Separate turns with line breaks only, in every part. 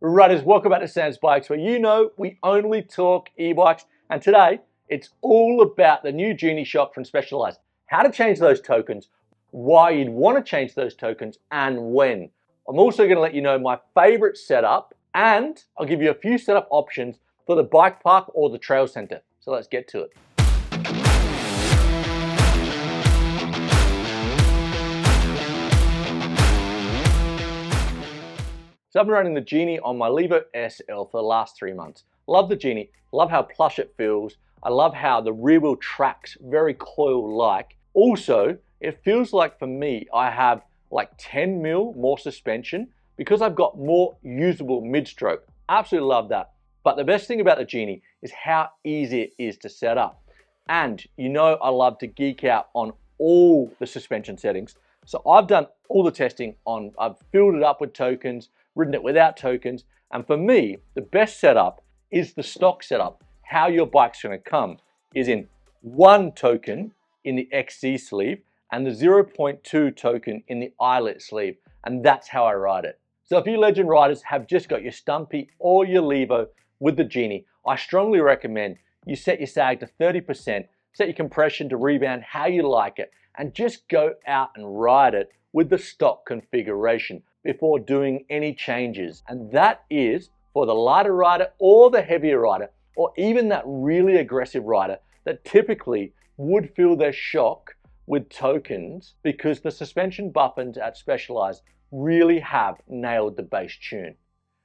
Riders, welcome back to Sam's Bikes, where you know we only talk e-bikes, and today it's all about the new Genie Shock from Specialized. How to change those tokens, why you'd want to change those tokens, and when. I'm also going to let you know my favorite setup, and I'll give you a few setup options for the bike park or the trail center. So let's get to it. So I've been running the Genie on my Levo SL for the last 3 months. Love the Genie, love how plush it feels. I love how the rear wheel tracks very coil-like. Also, it feels like for me, I have like 10 mil more suspension because I've got more usable mid-stroke. Absolutely love that. But the best thing about the Genie is how easy it is to set up. And you know I love to geek out on all the suspension settings. So I've done all the testing on, I've filled it up with tokens, ridden it without tokens, and for me, the best setup is the stock setup. How your bike's gonna come is in 1 token in the XC sleeve and the 0.2 token in the eyelet sleeve, and that's how I ride it. So if you legend riders have just got your Stumpy or your Levo with the Genie, I strongly recommend you set your sag to 30%, set your compression to rebound how you like it, and just go out and ride it with the stock configuration before doing any changes. And that is for the lighter rider or the heavier rider, or even that really aggressive rider that typically would feel their shock with tokens because the suspension buffers at Specialized really have nailed the bass tune.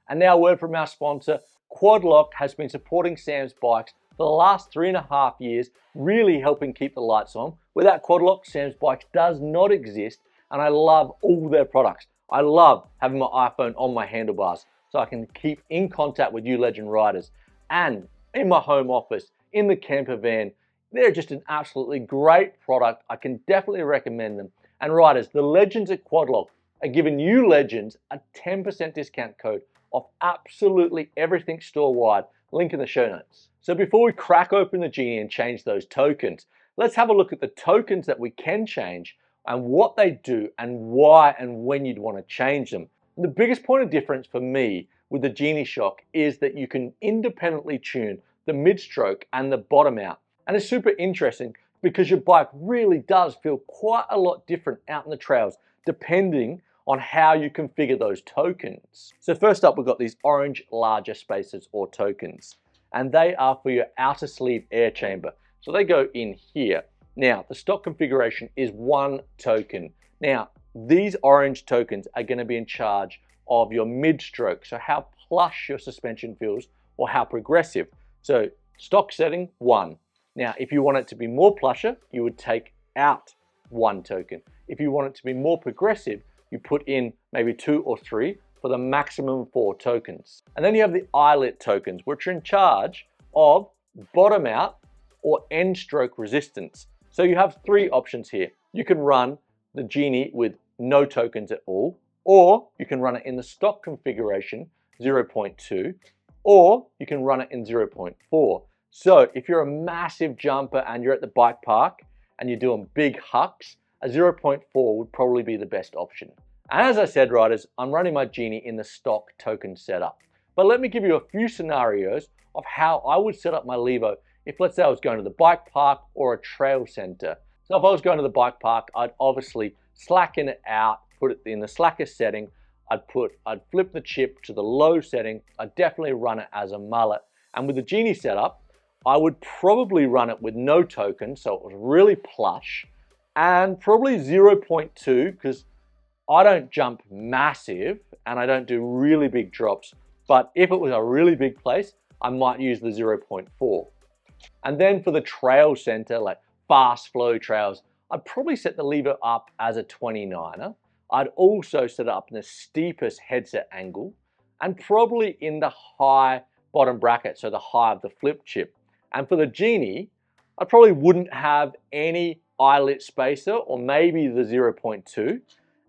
And now a word from our sponsor. Quad Lock has been supporting Sam's Bikes for the last 3.5 years, really helping keep the lights on. Without Quad Lock, Sam's Bikes does not exist, and I love all their products. I love having my iPhone on my handlebars so I can keep in contact with you legend riders. And in my home office, in the camper van, they're just an absolutely great product. I can definitely recommend them. And riders, the legends at Quad Lock are giving you legends a 10% discount code off absolutely everything store-wide. Link in the show notes. So before we crack open the Genie and change those tokens, let's have a look at the tokens that we can change and what they do and why and when you'd want to change them. And the biggest point of difference for me with the Genie Shock is that you can independently tune the mid-stroke and the bottom out. And it's super interesting because your bike really does feel quite a lot different out in the trails depending on how you configure those tokens. So first up, we've got these orange larger spacers or tokens, and they are for your outer sleeve air chamber. So they go in here. Now, the stock configuration is 1 token. Now, these orange tokens are going to be in charge of your mid-stroke, so how plush your suspension feels or how progressive. So stock setting 1. Now, if you want it to be more plusher, you would take out 1 token. If you want it to be more progressive, you put in maybe 2 or 3 for the maximum 4 tokens. And then you have the eyelet tokens, which are in charge of bottom out or end stroke resistance. So you have 3 options here. You can run the Genie with no tokens at all, or you can run it in the stock configuration 0.2, or you can run it in 0.4. So if you're a massive jumper and you're at the bike park and you're doing big hucks, a 0.4 would probably be the best option. And as I said, riders, I'm running my Genie in the stock token setup. But let me give you a few scenarios of how I would set up my Levo if, let's say, I was going to the bike park or a trail center. So if I was going to the bike park, I'd obviously slacken it out, put it in the slacker setting. I'd flip the chip to the low setting. I'd definitely run it as a mullet. And with the Genie setup, I would probably run it with no tokens, so it was really plush, and probably 0.2 because I don't jump massive and I don't do really big drops. But if it was a really big place, I might use the 0.4. And then for the trail center, like fast flow trails, I'd probably set the Levo up as a 29er. I'd also set it up in the steepest headset angle and probably in the high bottom bracket, so the high of the flip chip. And for the Genie, I probably wouldn't have any eyelet spacer or maybe the 0.2.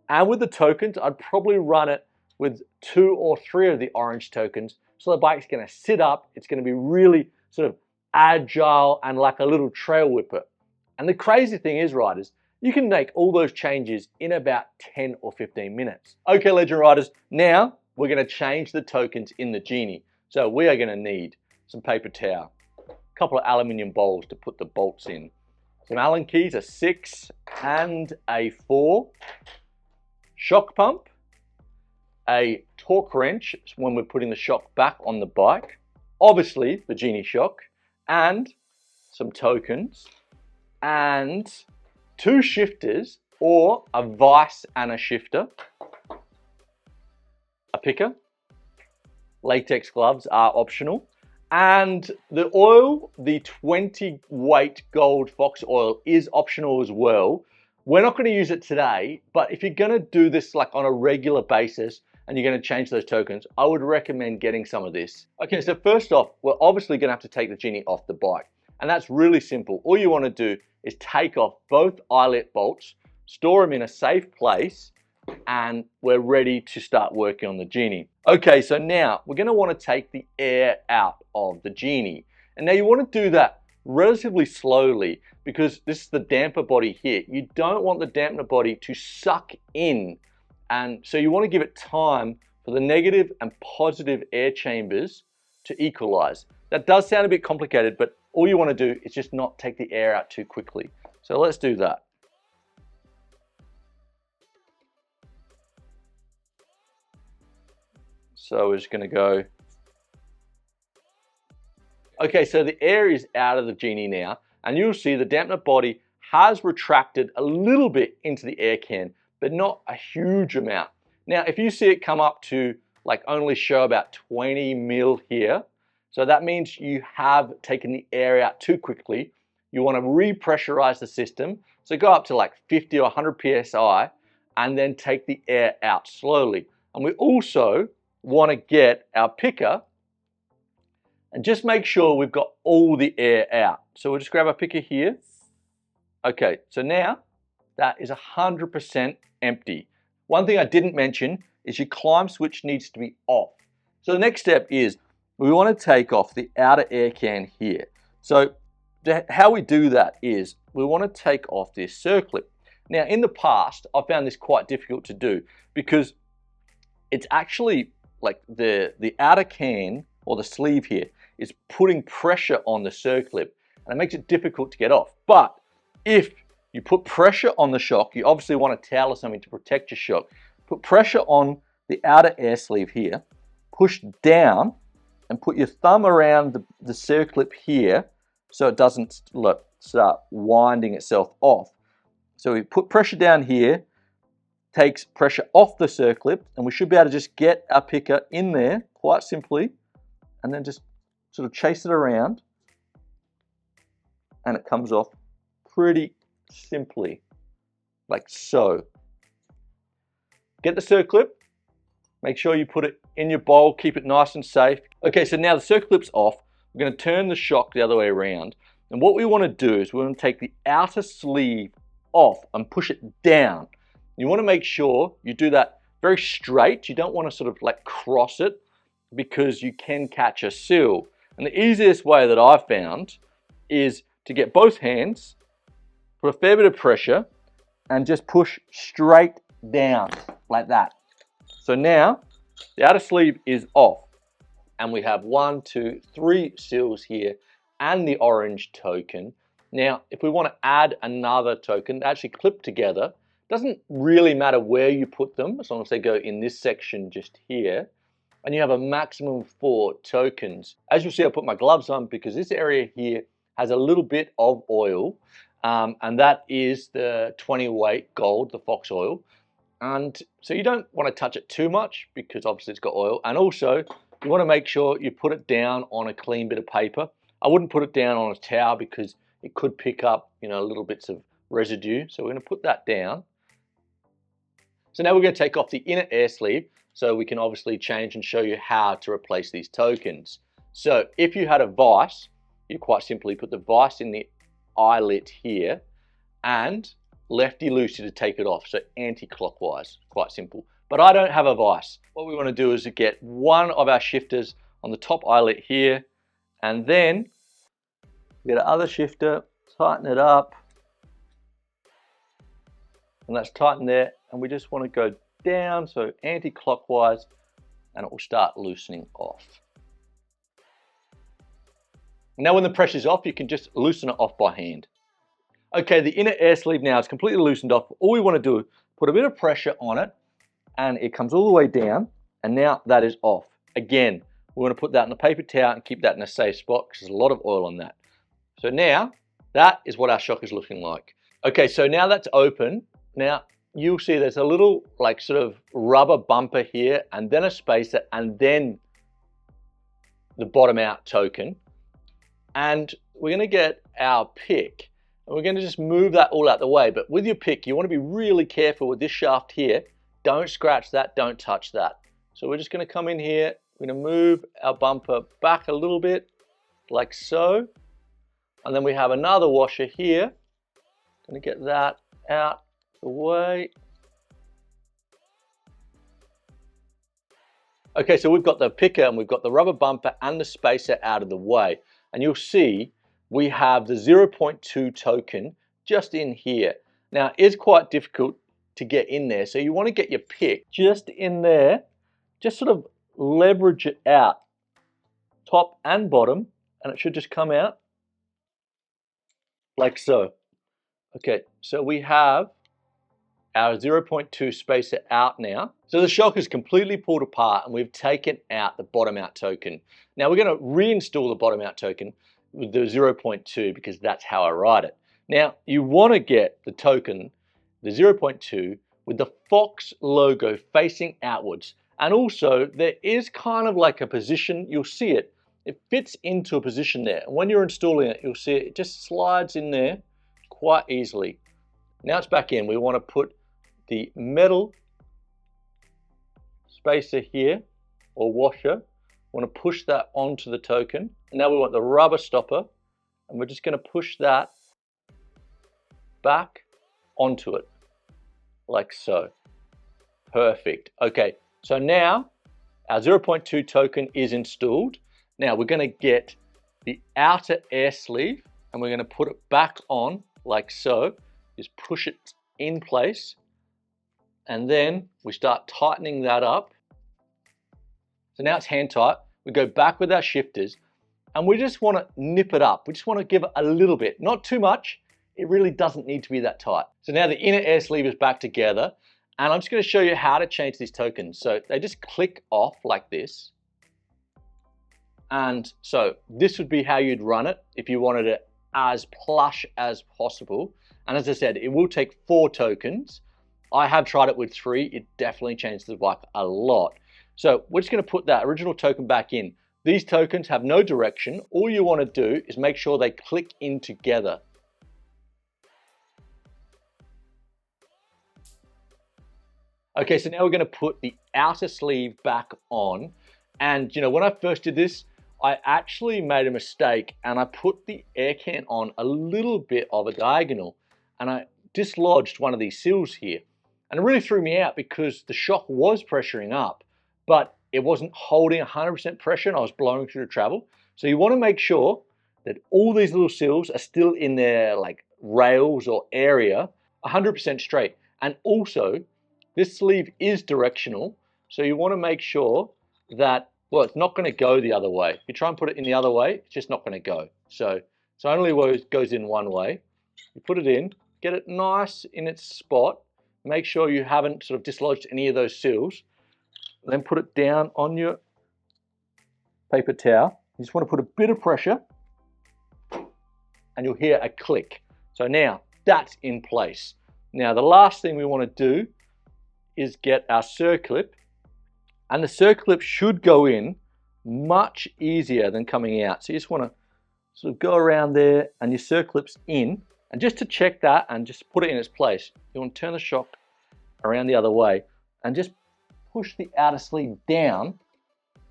And with the tokens, I'd probably run it with 2 or 3 of the orange tokens. So the bike's gonna sit up, it's gonna be really sort of agile and like a little trail whipper. And the crazy thing is, riders, you can make all those changes in about 10 or 15 minutes. Okay, legend riders, now we're going to change the tokens in the Genie. So we are going to need some paper towel, a couple of aluminium bowls to put the bolts in, some Allen keys, a 6 and a 4, shock pump, a torque wrench when we're putting the shock back on the bike, obviously the Genie Shock, and some tokens, and 2 shifters or a vise and a shifter, a picker, latex gloves are optional, and the oil, the 20 weight gold fox oil is optional as well. We're not going to use it today, but if you're going to do this like on a regular basis and you're going to change those tokens, I would recommend getting some of this. Okay, so first off, we're obviously going to have to take the Genie off the bike, and that's really simple. All you want to do is take off both eyelet bolts, store them in a safe place, and we're ready to start working on the Genie. Okay, so now we're going to want to take the air out of the Genie. And now you want to do that relatively slowly because this is the damper body here. You don't want the damper body to suck in. And so you want to give it time for the negative and positive air chambers to equalize. That does sound a bit complicated, but all you want to do is just not take the air out too quickly. So let's do that. So we're just going to go. Okay, so the air is out of the Genie now, and you'll see the dampener body has retracted a little bit into the air can, but not a huge amount. Now, if you see it come up to like only show about 20 mil here, so that means you have taken the air out too quickly. You want to repressurize the system, so go up to like 50 or 100 psi, and then take the air out slowly. And we also want to get our picker and just make sure we've got all the air out. So we'll just grab our picker here. Okay, so now that is 100% empty. One thing I didn't mention is your climb switch needs to be off. So the next step is we want to take off the outer air can here. So how we do that is we want to take off this circlip. Now in the past, I found this quite difficult to do because it's actually like the outer can or the sleeve here is putting pressure on the circlip, and it makes it difficult to get off. But if you put pressure on the shock, you obviously want a towel or something to protect your shock. Put pressure on the outer air sleeve here, push down, and put your thumb around the circlip here so it doesn't start winding itself off. So we put pressure down here, takes pressure off the circlip, and we should be able to just get our picker in there quite simply, and then just sort of chase it around, and it comes off pretty simply, like so. Get the circlip, make sure you put it in your bowl, keep it nice and safe. Okay, so now the circlip's off, we're going to turn the shock the other way around, and what we want to do is we want to take the outer sleeve off and push it down. You want to make sure you do that very straight. You don't want to sort of like cross it because you can catch a seal. And the easiest way that I've found is to get both hands, put a fair bit of pressure, and just push straight down like that. So now the outer sleeve is off, and we have 1, 2, 3 seals here and the orange token. Now, if we want to add another token, actually clip together, doesn't really matter where you put them, as long as they go in this section just here. And you have a maximum of 4 tokens. As you'll see, I put my gloves on because this area here has a little bit of oil, and that is the 20 weight gold, the fox oil. And so you don't want to touch it too much because obviously it's got oil. And also you want to make sure you put it down on a clean bit of paper. I wouldn't put it down on a towel because it could pick up, little bits of residue. So we're going to put that down. So now we're going to take off the inner air sleeve so we can obviously change and show you how to replace these tokens. So if you had a vise, you quite simply put the vise in the eyelet here and lefty-loosey to take it off, so anti-clockwise, quite simple. But I don't have a vise. What we want to do is to get one of our shifters on the top eyelet here, and then get our other shifter, tighten it up, and that's tightened there, and we just want to go down, so anti-clockwise, and it will start loosening off. Now when the pressure's off, you can just loosen it off by hand. Okay, the inner air sleeve now is completely loosened off. All we want to do is put a bit of pressure on it, and it comes all the way down, and now that is off. Again, we want to put that in a paper towel and keep that in a safe spot because there's a lot of oil on that. So now, that is what our shock is looking like. Okay, so now that's open. Now, you'll see there's a little like sort of rubber bumper here, and then a spacer, and then the bottom out token. And we're going to get our pick, and we're going to just move that all out the way. But with your pick, you want to be really careful with this shaft here. Don't scratch that, don't touch that. So we're just going to come in here, we're going to move our bumper back a little bit, like so. And then we have another washer here. Going to get that out the way. Okay, so we've got the picker and we've got the rubber bumper and the spacer out of the way. And you'll see we have the 0.2 token just in here. Now, it's quite difficult to get in there, so you want to get your pick just in there, just sort of leverage it out, top and bottom, and it should just come out like so. Okay, so we have our 0.2 spacer out now. So the shock is completely pulled apart and we've taken out the bottom out token. Now we're going to reinstall the bottom out token with the 0.2 because that's how I write it. Now you want to get the token, the 0.2, with the Fox logo facing outwards. And also there is kind of like a position, you'll see it. It fits into a position there. And when you're installing it, you'll see it just slides in there quite easily. Now it's back in. We want to put the metal spacer here, or washer. We want to push that onto the token. And now we want the rubber stopper, and we're just going to push that back onto it, like so. Perfect. Okay, so now our 0.2 token is installed. Now we're going to get the outer air sleeve and we're going to put it back on like so. Just push it in place and then we start tightening that up. So now it's hand tight. We go back with our shifters and we just want to nip it up. We just want to give it a little bit, not too much. It really doesn't need to be that tight. So now the inner air sleeve is back together and I'm just going to show you how to change these tokens. So they just click off like this. And so this would be how you'd run it if you wanted it as plush as possible. And as I said, it will take 4 tokens. I have tried it with 3. It definitely changed the bike a lot. So we're just going to put that original token back in. These tokens have no direction. All you want to do is make sure they click in together. Okay, so now we're going to put the outer sleeve back on. And you know, when I first did this, I actually made a mistake and I put the air can on a little bit of a diagonal and I dislodged one of these seals here. And it really threw me out because the shock was pressuring up, but it wasn't holding 100% pressure and I was blowing through the travel. So you want to make sure that all these little seals are still in their like rails or area 100% straight. And also this sleeve is directional. So you want to make sure that, well, it's not going to go the other way. If you try and put it in the other way, it's just not going to go. So it only goes in one way. You put it in, get it nice in its spot. Make sure you haven't sort of dislodged any of those seals. Then put it down on your paper towel. You just want to put a bit of pressure and you'll hear a click. So now that's in place. Now the last thing we want to do is get our circlip. And the circlip should go in much easier than coming out. So you just want to sort of go around there and your circlip's in. And just to check that and just put it in its place, you want to turn the shock around the other way and just push the outer sleeve down.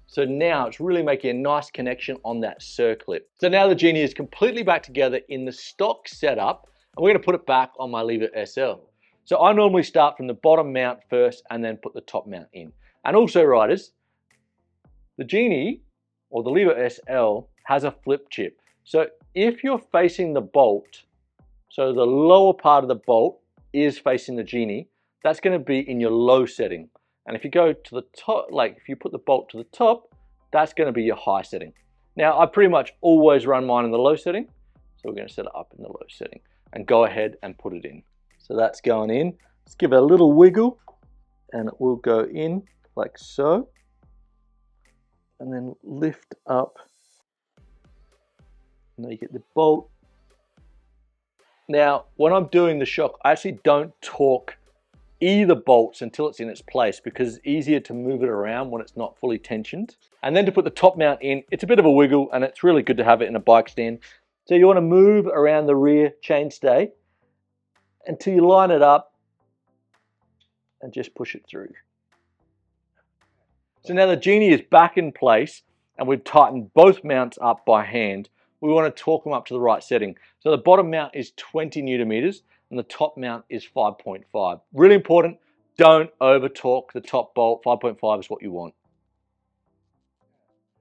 So now it's really making a nice connection on that circlip. So now the Genie is completely back together in the stock setup and we're going to put it back on my Levo SL. So I normally start from the bottom mount first and then put the top mount in. And also riders, the Genie or the Levo SL has a flip chip. So if you're facing the bolt, so the lower part of the bolt is facing the Genie, that's going to be in your low setting. And if you go to the top, like if you put the bolt to the top, that's going to be your high setting. Now I pretty much always run mine in the low setting. So we're going to set it up in the low setting and go ahead and put it in. So that's going in. Let's give it a little wiggle and it will go in like so. And then lift up. And then you get the bolt. Now, when I'm doing the shock, I actually don't torque either bolts until it's in its place because it's easier to move it around when it's not fully tensioned. And then to put the top mount in, it's a bit of a wiggle and it's really good to have it in a bike stand. So you want to move around the rear chainstay until you line it up and just push it through. So now the Genie is back in place and we've tightened both mounts up by hand. We want to torque them up to the right setting. So the bottom mount is 20 Newton meters and the top mount is 5.5. Really important, don't over torque the top bolt. 5.5 is what you want.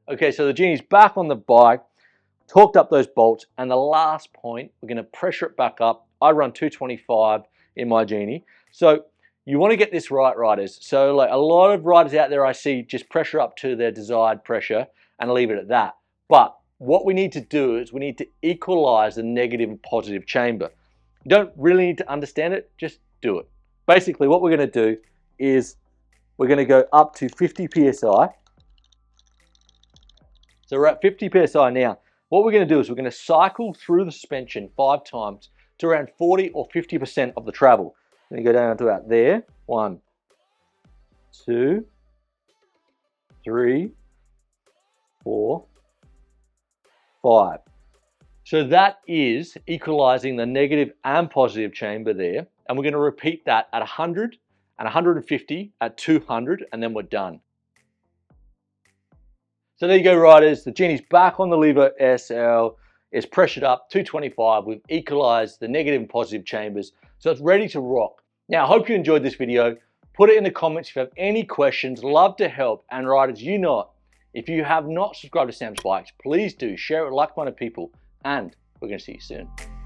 Okay, so the Genie's back on the bike, torqued up those bolts, and the last point, we're going to pressure it back up. I run 225 in my Genie. So you want to get this right, riders. So like a lot of riders out there I see just pressure up to their desired pressure and leave it at that. But what we need to do is we need to equalize the negative and positive chamber. You don't really need to understand it, just do it. Basically what we're going to do is we're going to go up to 50 PSI. So we're at 50 PSI now. What we're going to do is we're going to cycle through the suspension 5 times to around 40 or 50% of the travel. Then you go down to about there. 1, 2, 3, 4, 5. So that is equalizing the negative and positive chamber there. And we're going to repeat that at 100 and 150 at 200, and then we're done. So there you go, riders. The Genie's back on the Levo SL. It's pressured up 225. We've equalized the negative and positive chambers. So it's ready to rock. Now, I hope you enjoyed this video. Put it in the comments if you have any questions. Love to help. And riders, you know it. If you have not subscribed to Sam's Bikes, please do. Share it with like-minded people. And we're going to see you soon.